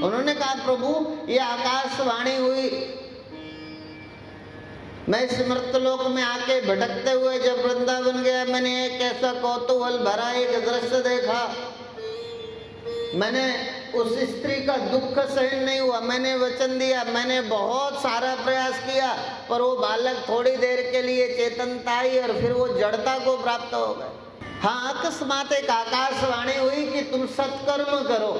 उन्होंने कहा प्रभु ये आकाशवाणी हुई, मैं इस मृतलोक में आके भटकते हुए जब वृंदावन गया, मैंने एक ऐसा कौतूहल भरा एक दृश्य देखा। मैंने उस स्त्री का दुख सहन नहीं हुआ, मैंने वचन दिया, मैंने बहुत सारा प्रयास किया, पर वो बालक थोड़ी देर के लिए चेतनता आई और फिर वो जड़ता को प्राप्त हो गए। हाँ, अकस्मात एक आकाशवाणी हुई कि तुम सत्कर्म करो।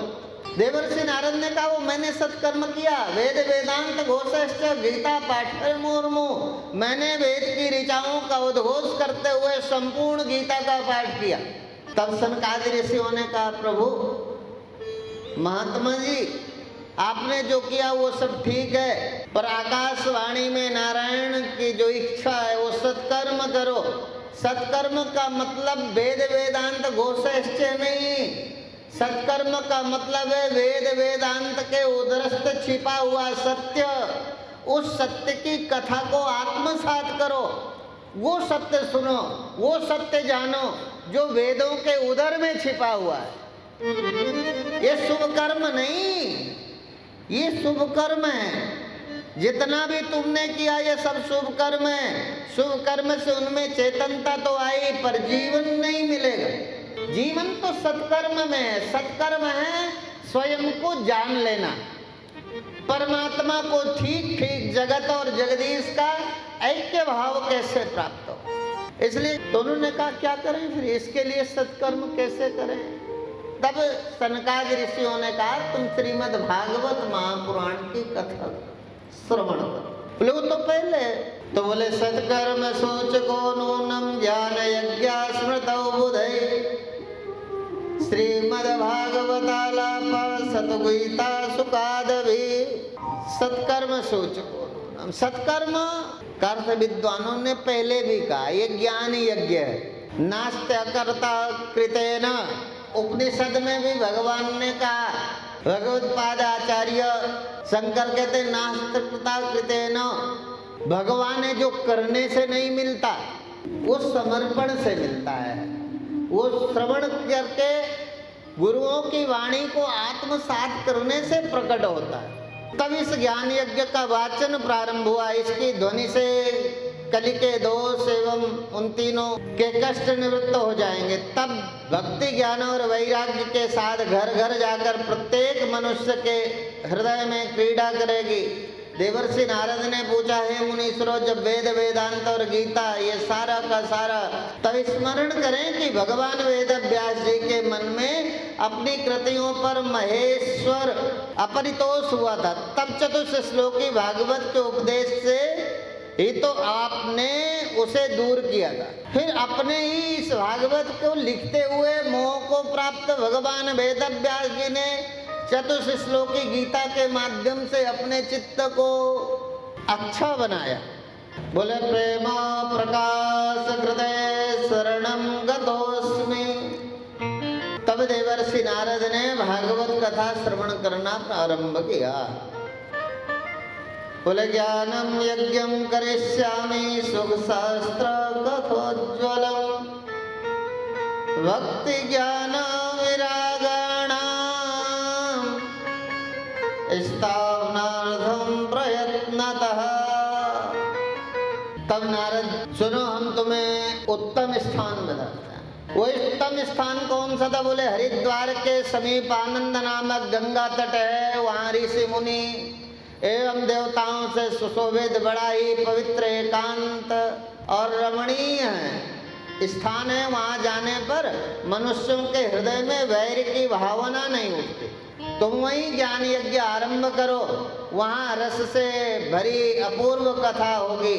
देवर्षि नारद ने कहा वो मैंने सत्कर्म किया, वेद वेदांत घोषश्च गीता पाठर मुर्मु, मैंने वेद की ऋचाओं का उद्घोष करते हुए संपूर्ण गीता का पाठ किया। तब सनकादि ऋषियों ने कहा प्रभु महात्मा जी आपने जो किया वो सब ठीक है, पर आकाशवाणी में नारायण की जो इच्छा है वो सत्कर्म करो। सत्कर्म का मतलब वेद वेदांत घोषश्च नहीं, सत्कर्म का मतलब है वेद वेदांत के उदरस्थ छिपा हुआ सत्य, उस सत्य की कथा को आत्मसात करो, वो सत्य सुनो, वो सत्य जानो जो वेदों के उदर में छिपा हुआ है। ये शुभ कर्म नहीं, ये शुभ कर्म है। जितना भी तुमने किया ये सब शुभ कर्म है। शुभ कर्म से उनमें चेतनता तो आई पर जीवन नहीं मिलेगा। जीवन तो सत्कर्म में है। सत्कर्म है स्वयं को जान लेना, परमात्मा को ठीक ठीक जगत और जगदीश का ऐक्य भाव कैसे प्राप्त हो। इसलिए दोनों ने कहा क्या करें फिर इसके लिए सत्कर्म कैसे करें। तब सनकादि ऋषियों ने कहा तुम श्रीमद् भागवत महापुराण की कथा श्रवण करो। बोले वो तो पहले, तो बोले सत्कर्म सोच को नूनम ज्ञान यज्ञ स्मृतौ बुधै श्रीमद् भागवतालाप सतगीता सुकादभि। सत्कर्म सोच को, सत्कर्म का अर्थ विद्वानों ने पहले भी कहा ये ज्ञान यज्ञ है। नास्त्य कर्ता कृतेन, उपनिषद में भी भगवान ने कहा, भगवत्पाद आचार्य शंकर कहते नास्तिकता कृतेन, भगवान है जो करने से नहीं मिलता, वो समर्पण से मिलता है। वो श्रवण करके गुरुओं की वाणी को आत्मसात करने से प्रकट होता है। तब इस ज्ञान यज्ञ का वाचन प्रारंभ हुआ। इसकी ध्वनि से कली के दोष एवं उन तीनों के कष्ट निवृत्त हो जाएंगे। तब भक्ति ज्ञान और वैराग्य के साथ घर घर जाकर प्रत्येक मनुष्य के हृदय में क्रीड़ा करेगी। देवर्षि नारद ने पूछा हे मुनीश्वरों, जब वेद वेदांत और गीता ये सारा का सारा, तब स्मरण करें कि भगवान वेद व्यास जी के मन में अपनी कृतियों पर महेश्वर अपरितोष हुआ था। तब चतुर्थ श्लोकी भागवत के उपदेश से ही तो आपने उसे दूर किया था। फिर अपने ही इस भागवत को लिखते हुए मोह को प्राप्त भगवान वेद व्यास जी ने चतुर्थ श्लोकी गीता के माध्यम से अपने चित्त को अच्छा बनाया। बोले प्रेम प्रकाश हृदय शरणम गतोस्मि। तब देवर्षि नारद ने भागवत कथा श्रवण करना प्रारंभ किया। बोले ज्ञानम यज्ञम करिष्यामि सुख शास्त्र कथोज्वलम भक्ति ज्ञान विरागाणाम स्थापनार्थम प्रयत्नतः। तब नारद सुनो, हम तुम्हें उत्तम स्थान बताते हैं। वो उत्तम स्थान कौन सा था? बोले हरिद्वार के समीप आनंद नामक गंगा तट है। वहाँ ऋषि मुनि एवं देवताओं से सुशोभित बड़ा ही पवित्र एकांत और रमणीय है स्थान है। वहाँ जाने पर मनुष्यों के हृदय में वैर की भावना नहीं उठती। तुम वहीं ज्ञान यज्ञ आरंभ करो। वहाँ रस से भरी अपूर्व कथा होगी,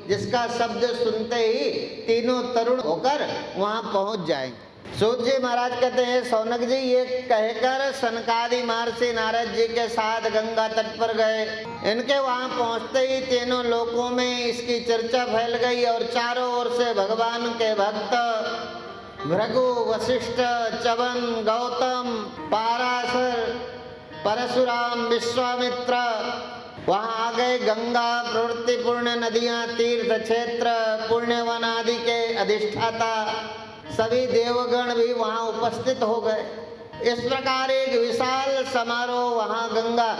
जिसका शब्द सुनते ही तीनों तरुण होकर वहाँ पहुँच जाएंगे। सूत जी महाराज कहते हैं सौनक जी ये कहकर सनकादि महर्षि नारद जी के साथ गंगा तट पर गए। इनके वहाँ पहुँचते ही तीनों लोकों में इसकी चर्चा फैल गई और चारों ओर से भगवान के भक्त भृगु, वशिष्ठ, च्यवन, गौतम, पाराशर, परशुराम, विश्वामित्र वहाँ आ गए। गंगा प्रवृत्ति पूर्ण नदियाँ, तीर्थ क्षेत्र, पुण्यवन आदि के अधिष्ठाता सभी देवगण भी वहाँ उपस्थित हो गए। इस प्रकार एक विशाल समारोह वहां गंगा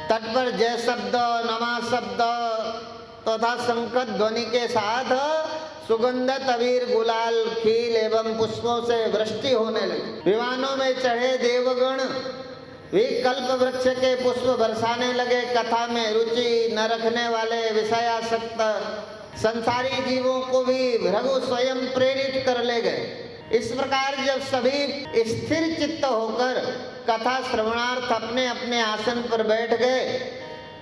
तट पर जय शब्द, नमः शब्द तथा शंख ध्वनि के साथ सुगंधित अबीर, गुलाल, खील एवं पुष्पों से वृष्टि होने लगी। विमानों में चढ़े देवगण वे कल्प वृक्ष के पुष्प बरसाने लगे। कथा में रुचि न रखने वाले विषयासक्त संसारी जीवों को भी भृगु स्वयं प्रेरित कर ले गए। इस प्रकार जब सभी स्थिर चित्त होकर कथा श्रवणार्थ अपने अपने आसन पर बैठ गए,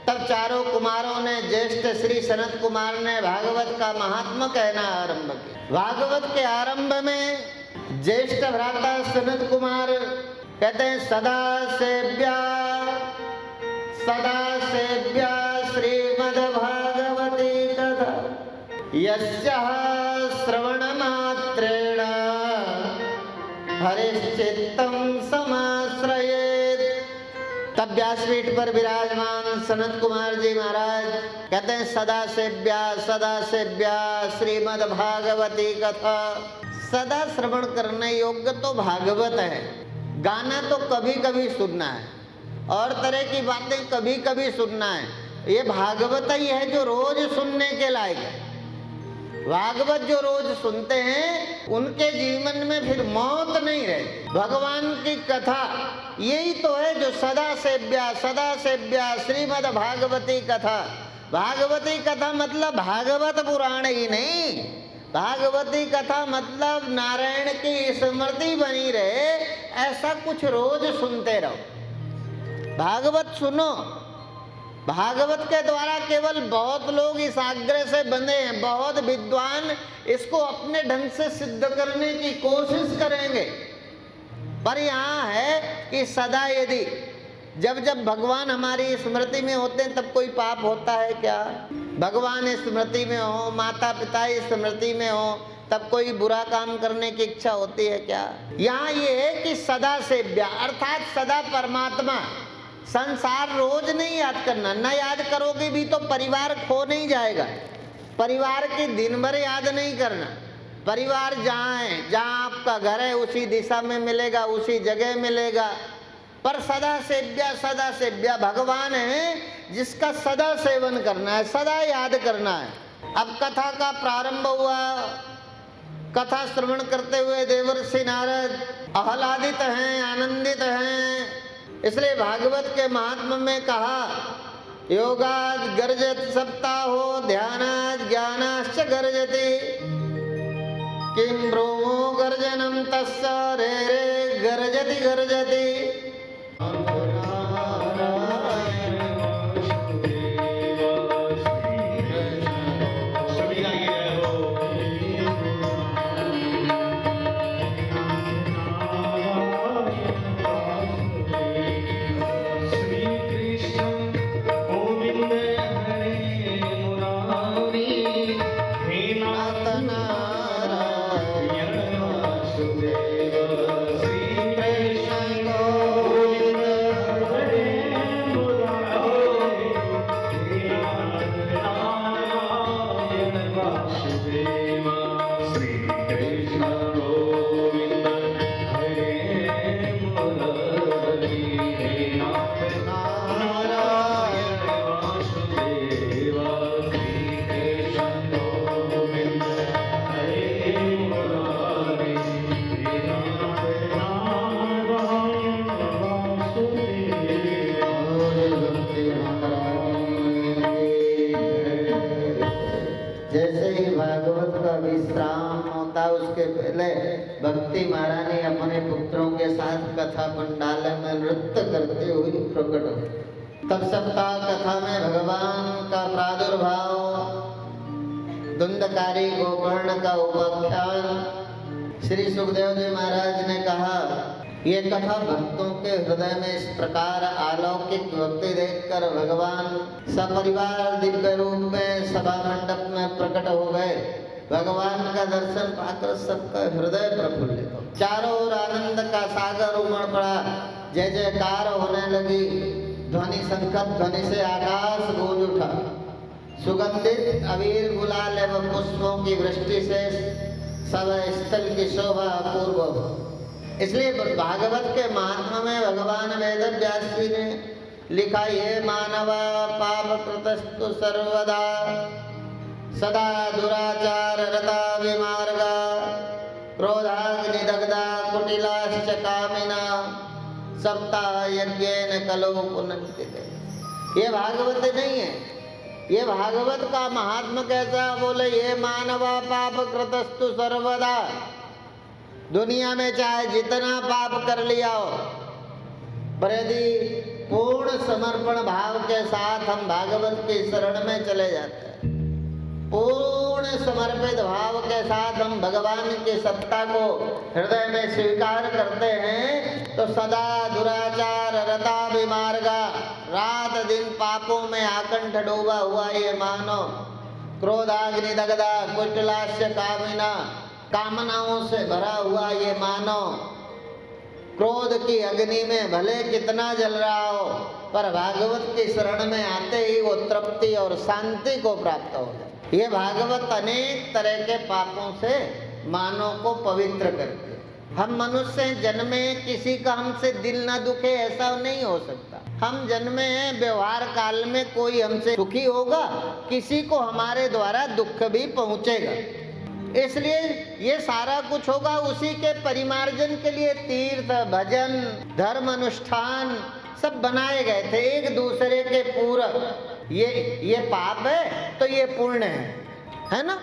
तब चारों कुमारों ने ज्येष्ठ श्री सनत कुमार ने भागवत का महात्मा कहना आरंभ किया। भागवत के आरंभ में ज्येष्ठ भ्राता सनत कुमार कहते हैं, सदा सेव्या श्रीमद् भागवती कथा यस्याः श्रवण मात्रेण हरिश्चित्तं समाश्रयेत्। तब व्यासपीठ पर विराजमान सनत कुमार जी महाराज कहते हैं, सदा सेव्या श्रीमद् भागवती कथा। सदा श्रवण करने योग्य तो भागवत है। गाना तो कभी कभी सुनना है और तरह की बातें कभी कभी सुनना है। ये भागवत ही है जो रोज सुनने के लायक है। भागवत जो रोज सुनते हैं उनके जीवन में फिर मौत नहीं रहती। भगवान की कथा यही तो है जो सदा सेव्या श्रीमद् भागवती कथा। भागवती कथा मतलब भागवत पुराण ही नहीं, भागवती कथा मतलब नारायण की स्मृति बनी रहे, ऐसा कुछ रोज सुनते रहो। भागवत सुनो। भागवत के द्वारा केवल बहुत लोग इस आग्रह से बंधे हैं, बहुत विद्वान इसको अपने ढंग से सिद्ध करने की कोशिश करेंगे। पर यहाँ है कि सदा यदि जब जब भगवान हमारी स्मृति में होते हैं तब कोई पाप होता है क्या? भगवान स्मृति में हो, माता पिता स्मृति में हो, तब कोई बुरा काम करने की इच्छा होती है क्या? यहाँ ये है कि सदा सेव्या अर्थात सदा परमात्मा। संसार रोज नहीं याद करना, न याद करोगे भी तो परिवार खो नहीं जाएगा। परिवार की दिन भर याद नहीं करना। परिवार जहाँ है, जहाँ आपका घर है उसी दिशा में मिलेगा, उसी जगह मिलेगा। पर सदा सेव्या भगवान है जिसका सदा सेवन करना है, सदा याद करना है। अब कथा का प्रारंभ हुआ। कथा श्रवण करते हुए देवर्षि नारद आह्लादित हैं, आनंदित हैं। इसलिए भागवत के महात्म्य में कहा, योगाद गर्जत सप्ताहो ध्यानाद ज्ञानाश्च गर्जति किं ब्रूमो गर्जनम तस्य रे रे गर्जति गर्जति। जैसे ही भागवत का विश्राम होता उसके पहले भक्ति महारानी अपने पुत्रों के साथ कथा पंडाल में नृत्य करते हुए प्रकट हो। तब सप्ताह कथा में भगवान का प्रादुर्भाव, धुंधकारी गोकर्ण का उपाख्यान। श्री सुखदेव जी महाराज ने कहा, ये कथा भक्तों के हृदय में इस प्रकार अलौकिक भक्ति देखकर भगवान सपरिवार दिव्य रूप में सभा मंडप में प्रकट हो गए। भगवान का दर्शन पाकर सबका हृदय प्रफुल्लित हो, चारों ओर आनंद का सागर उमड़ पड़ा। जय जयकार होने लगी। ध्वनि संखत ध्वनि से आकाश गूंज उठा। सुगंधित अबीर, गुलाल एवं पुष्पों की वृष्टि से सब स्थल की शोभा अपूर्व हो। इसलिए भागवत के महात्मा में भगवान वेद व्यास जी ने लिखा, ये मानवा पाप कृतस्तु सर्वदा सदा दुराचार रता विमार्गा क्रोधाग्नि दग्धा कुटिलाश्च कामिना सप्ताह यज्ञेन कलो पुनन्तिते। ये भागवत नहीं है, ये भागवत का महात्मा कैसा बोले, ये मानवा पाप कृतस्तु सर्वदा, दुनिया में चाहे जितना पाप कर लिया हो, पर यदि पूर्ण समर्पण भाव के साथ हम भागवत की शरण में चले जाते हैं, पूर्ण समर्पित भाव के साथ हम भगवान की सत्ता को हृदय में स्वीकार करते हैं, तो सदा दुराचार रता विमार्गा, रात दिन पापों में आकंठ डूबा हुआ ये मानो, क्रोधाग्नि दग्धा कुटिलाश्च कामिना, कामनाओं से भरा हुआ ये मानो, क्रोध की अग्नि में भले कितना जल रहा हो, पर भागवत की शरण में आते ही वो तृप्ति और शांति को प्राप्त हो जाए। ये भागवत अनेक तरह के पापों से मानव को पवित्र करती है। हम मनुष्य जन्मे, किसी का हमसे दिल ना दुखे ऐसा नहीं हो सकता। हम जन्मे हैं, व्यवहार काल में कोई हमसे सुखी होगा, किसी को हमारे द्वारा दुख भी पहुंचेगा। इसलिए ये सारा कुछ होगा उसी के परिमार्जन के लिए तीर्थ, भजन, धर्म, अनुष्ठान सब बनाए गए थे एक दूसरे के पूरक। ये पाप है तो ये पुण्य है ना?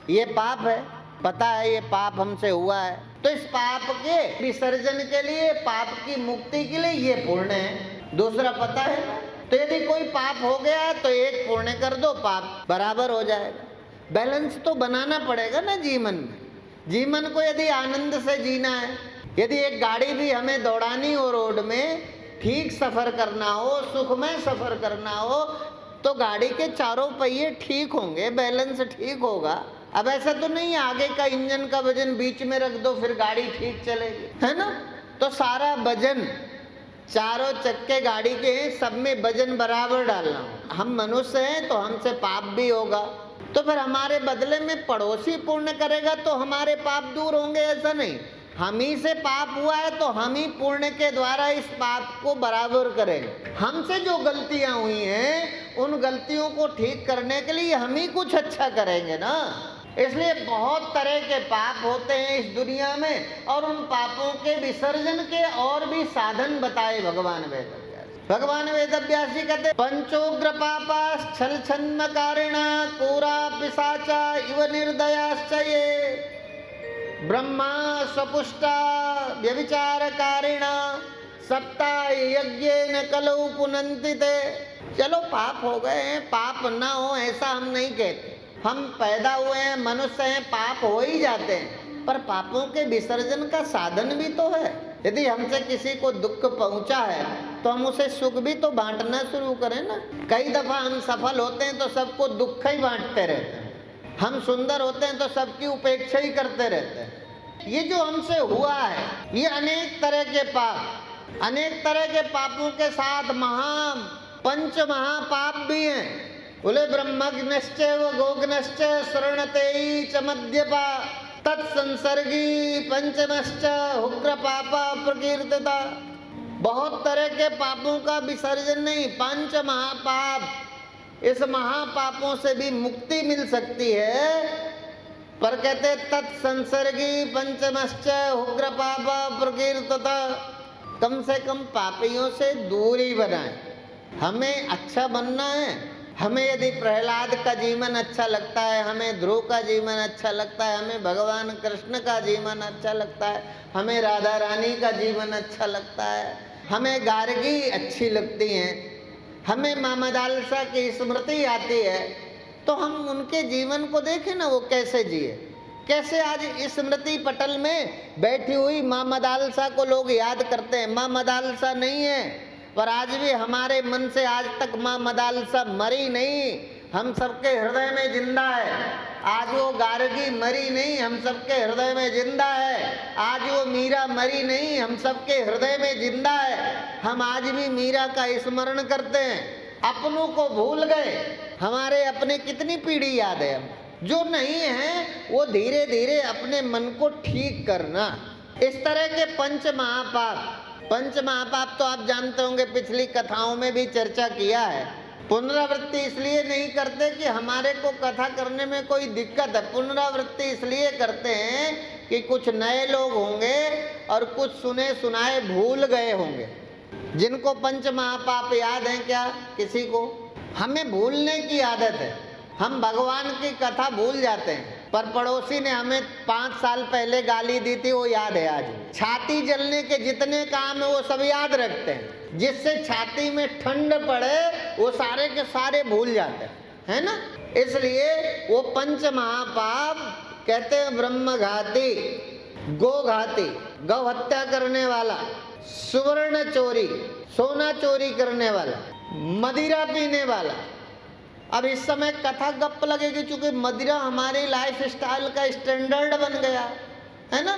ये पाप है, पता है ये पाप हमसे हुआ है, तो इस पाप के विसर्जन के लिए, पाप की मुक्ति के लिए ये पुण्य है। दूसरा पता है, तो यदि कोई पाप हो गया है तो एक पुण्य कर दो, पाप बराबर हो जाएगा। बैलेंस तो बनाना पड़ेगा ना जीवन में। जीवन को यदि आनंद से जीना है, यदि एक गाड़ी भी हमें दौड़ानी हो, रोड में ठीक सफ़र करना हो, सुखमय सफ़र करना हो, तो गाड़ी के चारों पहिए ठीक होंगे, बैलेंस ठीक होगा। अब ऐसा तो नहीं है आगे का इंजन का वजन बीच में रख दो फिर गाड़ी ठीक चलेगी, है ना? तो सारा वजन चारों चक्के गाड़ी के सब में वजन बराबर डालना हो। हम मनुष्य हैं तो हमसे पाप भी होगा, तो फिर हमारे बदले में पड़ोसी पुण्य करेगा तो हमारे पाप दूर होंगे, ऐसा नहीं। हम ही से पाप हुआ है तो हम ही पुण्य के द्वारा इस पाप को बराबर करेंगे। हमसे जो गलतियां हुई हैं उन गलतियों को ठीक करने के लिए हम ही कुछ अच्छा करेंगे ना। इसलिए बहुत तरह के पाप होते हैं इस दुनिया में, और उन पापों के विसर्जन के और भी साधन बताए भगवान वेद। भगवान वेद व्यास जी कहते, पंचोग्र पापा छल छन्म कारिणा पूरा पिशाचा इव निर्दयाश्च ये ब्रह्मा स्वपुष्टा व्यभिचार कारिणा सप्ताह यज्ञेन कलौ पुनन्तिते। चलो पाप हो गए हैं, पाप ना हो ऐसा हम नहीं कहते। हम पैदा हुए हैं, मनुष्य हैं, पाप हो ही जाते हैं, पर पापों के विसर्जन का साधन भी तो है। यदि हमसे किसी को दुख पहुंचा है तो हम उसे सुख भी तो बांटना शुरू करें ना। कई दफा हम सफल होते हैं तो सबको दुख ही बांटते रहते हैं, हम सुंदर होते हैं तो सबकी उपेक्षा ही करते रहते हैं। ये जो हमसे हुआ है ये अनेक तरह के पाप, अनेक तरह के पापों के साथ पंच महापाप भी हैं। बोले ब्रह्मग्नश्च व गोग्नश्च शरणतेयी च मद्यपा तत्संसर्गी पंचमश्च उग्र पापा प्रकीर्तिता। बहुत तरह के पापों का विसर्जन नहीं, पंच महापाप, इस महापापों से भी मुक्ति मिल सकती है। पर कहते तत्संसर्गी पंचमश्च उग्र पापा प्रकीर्तिता। कम से कम पापियों से दूरी बनाए। हमें अच्छा बनना है। हमें यदि प्रहलाद का जीवन अच्छा लगता है, हमें ध्रुव का जीवन अच्छा लगता है, हमें भगवान कृष्ण का जीवन अच्छा लगता है, हमें राधा रानी का जीवन अच्छा लगता है, हमें गार्गी अच्छी लगती हैं, हमें माँ मदालसा की स्मृति आती है, तो हम उनके जीवन को देखें ना, वो कैसे जिए, कैसे आज स्मृति पटल में बैठी हुई माँ मदालसा को लोग याद करते हैं। माँ मदालसा नहीं है, पर आज भी हमारे मन से आज तक माँ मदालसा मरी नहीं, हम सबके हृदय में जिंदा है। आज वो गार्गी मरी नहीं, हम सबके हृदय में जिंदा है। आज वो मीरा मरी नहीं, हम सबके हृदय में जिंदा है। हम आज भी मीरा का स्मरण करते हैं। अपनों को भूल गए, हमारे अपने कितनी पीढ़ी याद है। हम जो नहीं है वो धीरे धीरे अपने मन को ठीक करना, इस तरह के पंच महापाप तो आप जानते होंगे, पिछली कथाओं में भी चर्चा किया है। पुनरावृत्ति इसलिए नहीं करते कि हमारे को कथा करने में कोई दिक्कत है, पुनरावृत्ति इसलिए करते हैं कि कुछ नए लोग होंगे और कुछ सुने सुनाए भूल गए होंगे। जिनको पंच महापाप याद हैं क्या किसी को? हमें भूलने की आदत है, हम भगवान की कथा भूल जाते हैं। पर पड़ोसी ने हमें 5 साल पहले गाली दी थी, वो याद है आज। छाती जलने के जितने काम है वो सब याद रखते हैं। जिससे छाती में ठंड पड़े वो सारे के सारे भूल जाते हैं, है ना। इसलिए वो पंच महापाप कहते हैं ब्रह्मघाती, गोघाती, गौ हत्या करने वाला, सुवर्ण चोरी, सोना चोरी करने वाला, मदिरा पीने वाला। अब इस समय कथा गप लगेगी, चूंकि मदिरा हमारी लाइफ स्टाइल का स्टैंडर्ड बन गया है ना।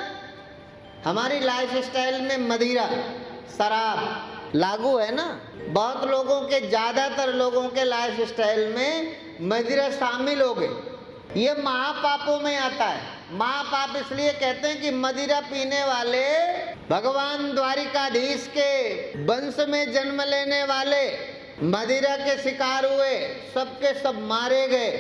हमारी लाइफ स्टाइल में मदिरा, शराब लागू है ना। बहुत लोगों के, ज्यादातर लोगों के लाइफ स्टाइल में मदिरा शामिल हो गई। ये महापापों में आता है। महापाप इसलिए कहते हैं कि मदिरा पीने वाले, भगवान द्वारिकाधीश के वंश में जन्म लेने वाले मदिरा के शिकार हुए, सबके सब मारे गए।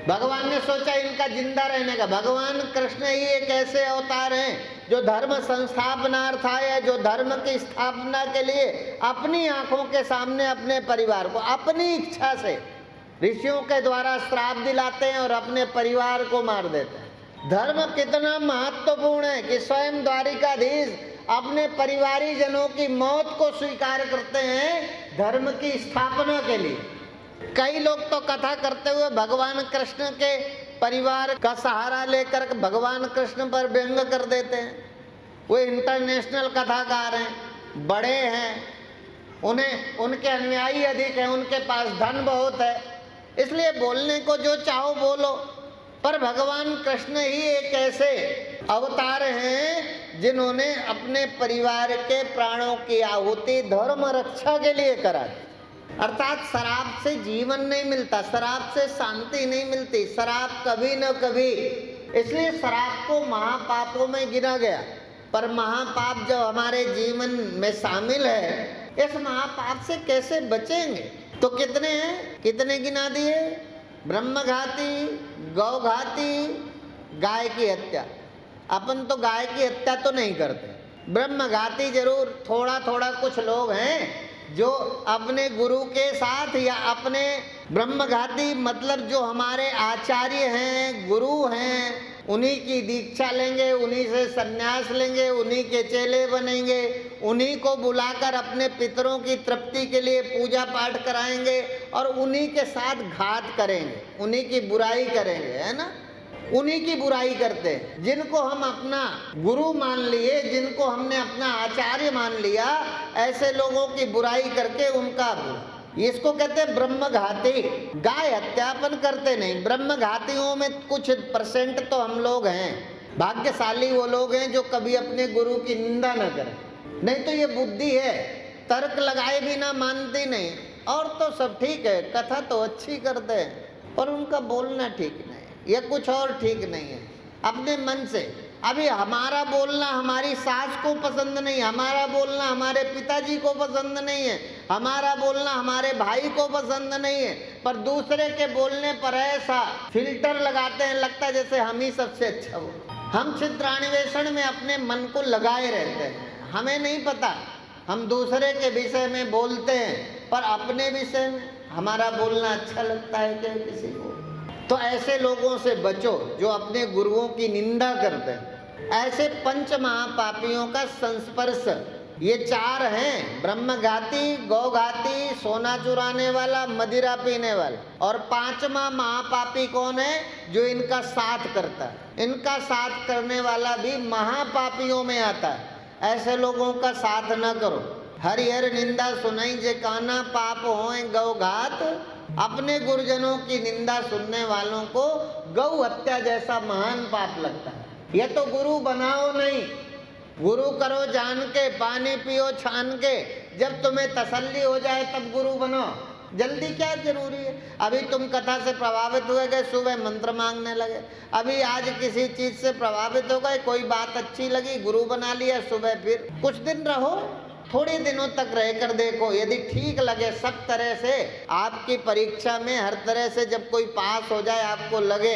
भगवान ने सोचा इनका जिंदा रहने का। भगवान कृष्ण ही एक ऐसे अवतार हैं जो धर्म संस्थापनार्थ आए, जो धर्म की स्थापना के लिए अपनी आंखों के सामने अपने परिवार को अपनी इच्छा से ऋषियों के द्वारा श्राप दिलाते हैं और अपने परिवार को मार देते हैं। धर्म कितना महत्वपूर्ण है कि स्वयं द्वारिकाधीश अपने परिवारी जनों की मौत को स्वीकार करते हैं धर्म की स्थापना के लिए। कई लोग तो कथा करते हुए भगवान कृष्ण के परिवार का सहारा लेकर भगवान कृष्ण पर व्यंग कर देते हैं। वो इंटरनेशनल कथाकार हैं, बड़े हैं, उन्हें उनके अनुयायी अधिक हैं, उनके पास धन बहुत है, इसलिए बोलने को जो चाहो बोलो। पर भगवान कृष्ण ही एक ऐसे अवतार हैं जिन्होंने अपने परिवार के प्राणों की आहुति धर्म रक्षा के लिए करा दी। अर्थात शराब से जीवन नहीं मिलता, शराब से शांति नहीं मिलती, शराब कभी न कभी, इसलिए शराब को महापापों में गिना गया। पर महापाप जब हमारे जीवन में शामिल है, इस महापाप से कैसे बचेंगे? तो कितने हैं, कितने गिना दिए? ब्रह्मघाती, गौघाती, गाय की हत्या। अपन तो गाय की हत्या तो नहीं करते, ब्रह्मघाती जरूर थोड़ा थोड़ा कुछ लोग हैं जो अपने गुरु के साथ या अपने ब्रह्मघाती मतलब जो हमारे आचार्य हैं, गुरु हैं, उन्हीं की दीक्षा लेंगे, उन्हीं से संन्यास लेंगे, उन्हीं के चेले बनेंगे, उन्हीं को बुलाकर अपने पितरों की तृप्ति के लिए पूजा पाठ कराएंगे और उन्हीं के साथ घात करेंगे, उन्हीं की बुराई करेंगे, है ना। उन्हीं की बुराई करते हैं। जिनको हम अपना गुरु मान लिए, जिनको हमने अपना आचार्य मान लिया, ऐसे लोगों की बुराई करके उनका, इसको कहते हैं ब्रह्मघाती। गाय हत्यापन करते नहीं, ब्रह्मघातियों में कुछ % तो हम लोग हैं। भाग्यशाली वो लोग हैं जो कभी अपने गुरु की निंदा न करें, नहीं तो ये बुद्धि है, तर्क लगाए बिना मानती नहीं। और तो सब ठीक है, कथा तो अच्छी करते हैं, पर उनका बोलना ठीक नहीं, ये कुछ और ठीक नहीं है अपने मन से। अभी हमारा बोलना हमारी सास को पसंद नहीं, हमारा बोलना हमारे पिताजी को पसंद नहीं है, हमारा बोलना हमारे भाई को पसंद नहीं है, पर दूसरे के बोलने पर ऐसा फिल्टर लगाते हैं, लगता है जैसे हम ही सबसे अच्छा हो। हम छिद्रान्वेषण में अपने मन को लगाए रहते हैं, हमें नहीं पता हम दूसरे के विषय में बोलते हैं, पर अपने विषय में हमारा बोलना अच्छा लगता है क्या किसी को? तो ऐसे लोगों से बचो जो अपने गुरुओं की निंदा करते हैं। ऐसे पंच महापापियों का संस्पर्श, ये 4 हैं, ब्रह्मघाती, गौघाती, सोना चुराने वाला, मदिरा पीने वाला। और 5वां महापापी कौन है? जो इनका साथ करता है। इनका साथ करने वाला भी महापापियों में आता है। ऐसे लोगों का साथ न करो। हरिहर निंदा सुनाई जे काना, पाप होए गौघात। अपने गुरुजनों की निंदा सुनने वालों को गौ हत्या जैसा महान पाप लगता है। यह तो गुरु बनाओ नहीं, गुरु करो जान के, पानी पियो छान के, जब तुम्हें तसल्ली हो जाए तब गुरु बनो। जल्दी क्या जरूरी है? अभी तुम कथा से प्रभावित हुए गए, सुबह मंत्र मांगने लगे। अभी आज किसी चीज से प्रभावित हो गए, कोई बात अच्छी लगी, गुरु बना लिया, सुबह फिर कुछ दिन रहो, थोड़े दिनों तक रहकर देखो, यदि ठीक लगे सब तरह से, आपकी परीक्षा में हर तरह से जब कोई पास हो जाए, आपको लगे,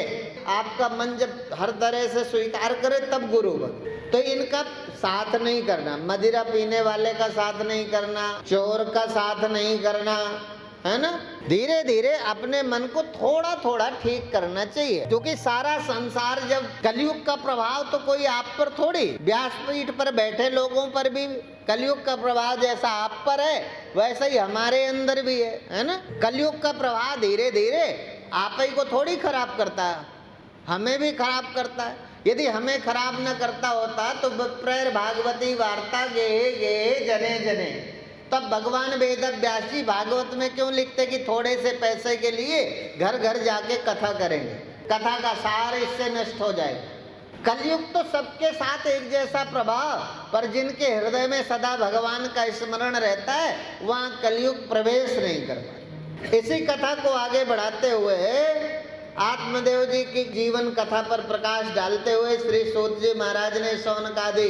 आपका मन जब हर तरह से स्वीकार करे, तब गुरु बन। तो इनका साथ नहीं करना, मदिरा पीने वाले का साथ नहीं करना, चोर का साथ नहीं करना, है ना। धीरे धीरे अपने मन को थोड़ा थोड़ा ठीक करना चाहिए, क्योंकि सारा संसार जब कलयुग का प्रभाव तो कोई आप पर थोड़ी, व्यासपीठ पर बैठे लोगों पर भी कलयुग का प्रभाव जैसा आप पर है वैसा ही हमारे अंदर भी है ना। कलयुग का प्रभाव धीरे धीरे आप ही को थोड़ी खराब करता है, हमें भी खराब करता है। यदि हमें खराब न करता होता तो विप्रेर भागवती वार्ता गेहे गेहे जने जने, तब भगवान वेद व्यास जी भागवत में क्यों लिखते कि थोड़े से पैसे के लिए घर घर जाके कथा करेंगे, कथा का सार इससे नष्ट हो जाएगा। कलयुग तो सबके साथ एक जैसा प्रभाव, पर जिनके हृदय में सदा भगवान का स्मरण रहता है वहाँ कलयुग प्रवेश नहीं कर पाता। इसी कथा को आगे बढ़ाते हुए आत्मदेव जी की जीवन कथा पर प्रकाश डालते हुए श्री सूत जी महाराज ने शौनकादि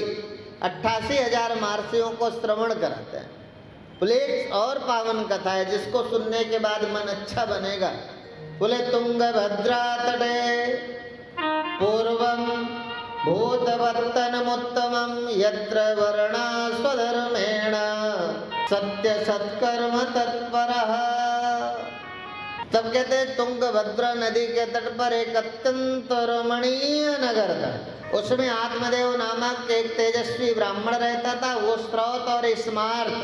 88,000 महर्षियों को श्रवण कराते हैं। बोले एक और पावन कथा है जिसको सुनने के बाद मन अच्छा बनेगा। बोले तुंगभद्रा तटे पूर्वम भूतवर्तनमुत्तमं यत्र वर्णा स्वधर्मेण सत्य सत्कर्म तत्परः। तब कहते हैं तुंगभद्रा नदी के तट पर एक अत्यंत रमणीय नगर था। उसमें आत्मदेव नामक एक तेजस्वी ब्राह्मण रहता था। वो श्रौत और स्मार्त,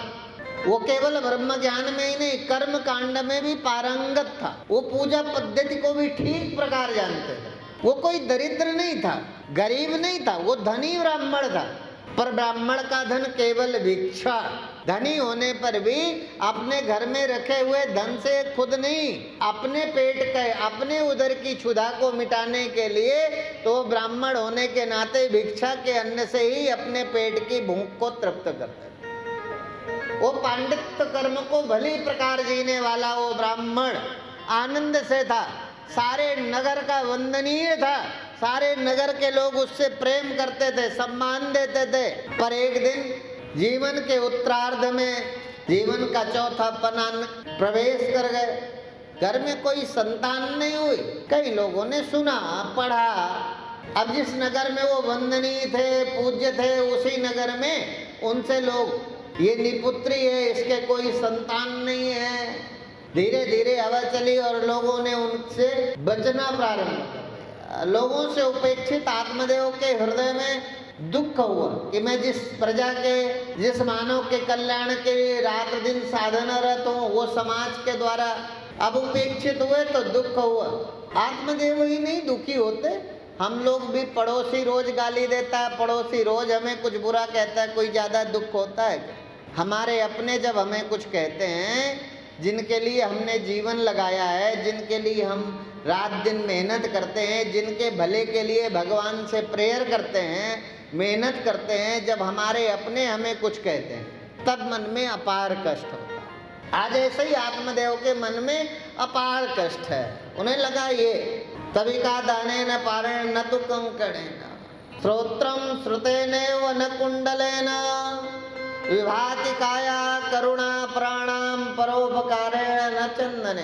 वो केवल ब्रह्म ज्ञान में ही नहीं कर्म कांड में भी पारंगत था। वो पूजा पद्धति को भी ठीक प्रकार जानते थे। वो कोई दरिद्र नहीं था, गरीब नहीं था, वो धनी ब्राह्मण था। पर ब्राह्मण का धन केवल भिक्षा, धनी होने पर भी अपने घर में रखे हुए धन से खुद नहीं, अपने पेट के, अपने उदर की क्षुधा को मिटाने के लिए तो ब्राह्मण होने के नाते भिक्षा के अन्न से ही अपने पेट की भूख को तृप्त करते। वो पांडित्य कर्म को भली प्रकार जीने वाला वो ब्राह्मण आनंद से था, सारे नगर का वंदनीय था, सारे नगर के लोग उससे प्रेम करते थे, सम्मान देते थे। पर एक दिन जीवन के उत्तरार्ध में, जीवन का चौथा पन्ना प्रवेश कर गए, घर में कोई संतान नहीं हुई। कई लोगों ने सुना पढ़ा, अब जिस नगर में वो वंदनीय थे, पूज्य थे, उसी नगर में उनसे लोग ये निपुत्री है, इसके कोई संतान नहीं है। धीरे धीरे हवा चली और लोगों ने उनसे बचना प्रारंभ कर दिया। लोगों से उपेक्षित आत्मदेव के हृदय में दुख हुआ कि मैं जिस प्रजा के, जिस मानव के कल्याण के लिए रात दिन साधनरत हूँ, वो समाज के द्वारा अब उपेक्षित हुए तो दुख हुआ। आत्मदेव ही नहीं दुखी होते, हम लोग भी, पड़ोसी रोज गाली देता है, पड़ोसी रोज हमें कुछ बुरा कहता है, कोई ज़्यादा दुख होता है? हमारे अपने जब हमें कुछ कहते हैं, जिनके लिए हमने जीवन लगाया है, जिनके लिए हम रात दिन मेहनत करते हैं, जिनके भले के लिए भगवान से प्रेयर करते हैं, मेहनत करते हैं, जब हमारे अपने हमें कुछ कहते हैं तब मन में अपार कष्ट होता है। आज ऐसे ही आत्मदेव के मन में अपार कष्ट है। उन्हें लगा ये तभी का दाने न पारे न तो कंकड़ेन श्रोत्रम श्रुतेनेव न कुंडलेन विभाति काया करुणा प्राणाम परोपकारेण न चंदने।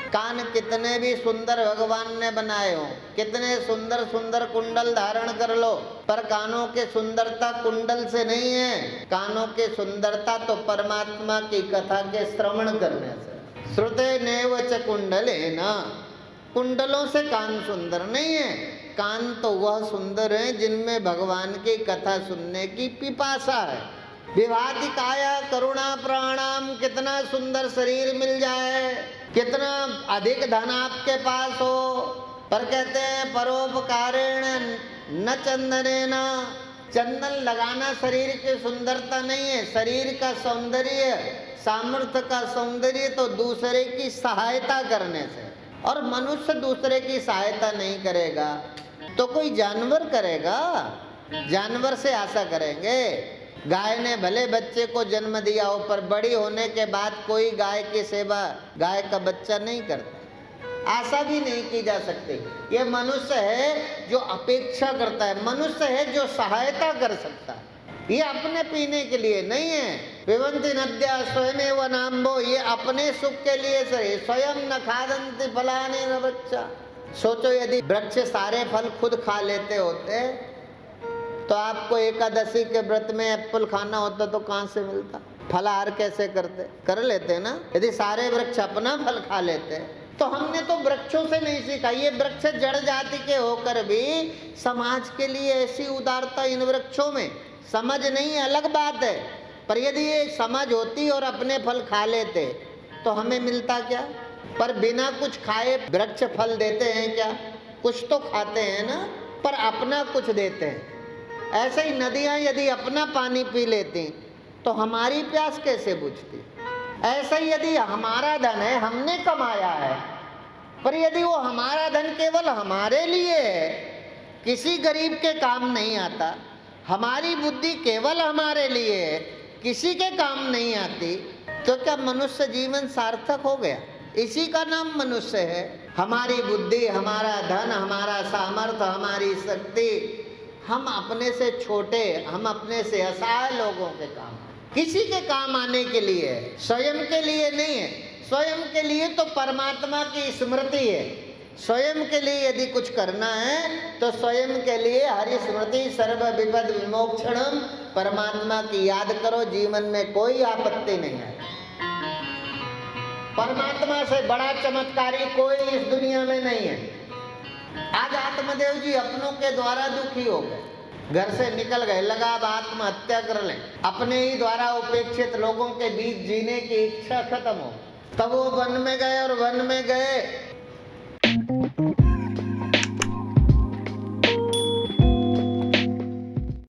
कान कितने भी सुंदर भगवान ने बनाए हो, कितने सुंदर सुंदर कुंडल धारण कर लो, पर कानों की सुंदरता कुंडल से नहीं है। कानों की सुंदरता तो परमात्मा की कथा के श्रवण करने से। श्रुते नेव च कुंडलेन, कुंडलों से कान सुंदर नहीं है। कान तो वह सुंदर है जिनमें भगवान की कथा सुनने की पिपासा है। विभाति काया करुणा प्राणाम, कितना सुंदर शरीर मिल जाए, कितना अधिक धन आपके पास हो, पर कहते हैं परोपकारेण न चंदनेन। चंदन लगाना शरीर की सुंदरता नहीं है। शरीर का सौंदर्य, सामर्थ्य का सौंदर्य तो दूसरे की सहायता करने से। और मनुष्य दूसरे की सहायता नहीं करेगा तो कोई जानवर करेगा? जानवर से आशा करेंगे। गाय ने भले बच्चे को जन्म दिया हो, पर बड़ी होने के बाद कोई गाय की सेवा, गाय का बच्चा नहीं करता, आशा भी नहीं की जा सकती। ये मनुष्य है जो अपेक्षा करता है, मनुष्य है जो सहायता कर सकता है, ये अपने पीने के लिए नहीं है। पिबन्ति नद्या स्वयमेव नाम्भो, ये अपने सुख के लिए से स्वयं न खादन्ति फलानि न वृक्षा। सोचो यदि वृक्ष सारे फल खुद खा लेते होते तो आपको एकादशी के व्रत में एप्पल खाना होता तो कहाँ से मिलता, फलाहार कैसे करते, कर लेते ना। यदि सारे वृक्ष अपना फल खा लेते तो हमने तो वृक्षों से नहीं सीखा। ये वृक्ष जड़ जाति के होकर भी समाज के लिए ऐसी उदारता इन वृक्षों में, समझ नहीं है अलग बात है, पर यदि ये समझ होती और अपने फल खा लेते तो हमें मिलता क्या। पर बिना कुछ खाए वृक्ष फल देते हैं क्या, कुछ तो खाते हैं ना, पर अपना कुछ देते हैं। ऐसे ही नदियाँ यदि अपना पानी पी लेती तो हमारी प्यास कैसे बुझती। ऐसे ही यदि हमारा धन है, हमने कमाया है, पर यदि वो हमारा धन केवल हमारे लिए है, किसी गरीब के काम नहीं आता, हमारी बुद्धि केवल हमारे लिए है, किसी के काम नहीं आती, तो क्या मनुष्य जीवन सार्थक हो गया। इसी का नाम मनुष्य है। हमारी बुद्धि, हमारा धन, हमारा सामर्थ्य, हमारी शक्ति, हम अपने से छोटे, हम अपने से असहाय लोगों के काम, किसी के काम आने के लिए है, स्वयं के लिए नहीं है। स्वयं के लिए तो परमात्मा की स्मृति है। स्वयं के लिए यदि कुछ करना है तो स्वयं के लिए हरि स्मृति सर्व विपद विमोक्षणम, परमात्मा की याद करो, जीवन में कोई आपत्ति नहीं है। परमात्मा से बड़ा चमत्कारी कोई इस दुनिया में नहीं है। आज आत्मदेव जी अपनों के द्वारा दुखी हो गए, घर से निकल गए, लगा अब आत्महत्या कर लें, अपने ही द्वारा उपेक्षित लोगों के बीच जीने की इच्छा खत्म हो। तब वो वन में गए और वन में गए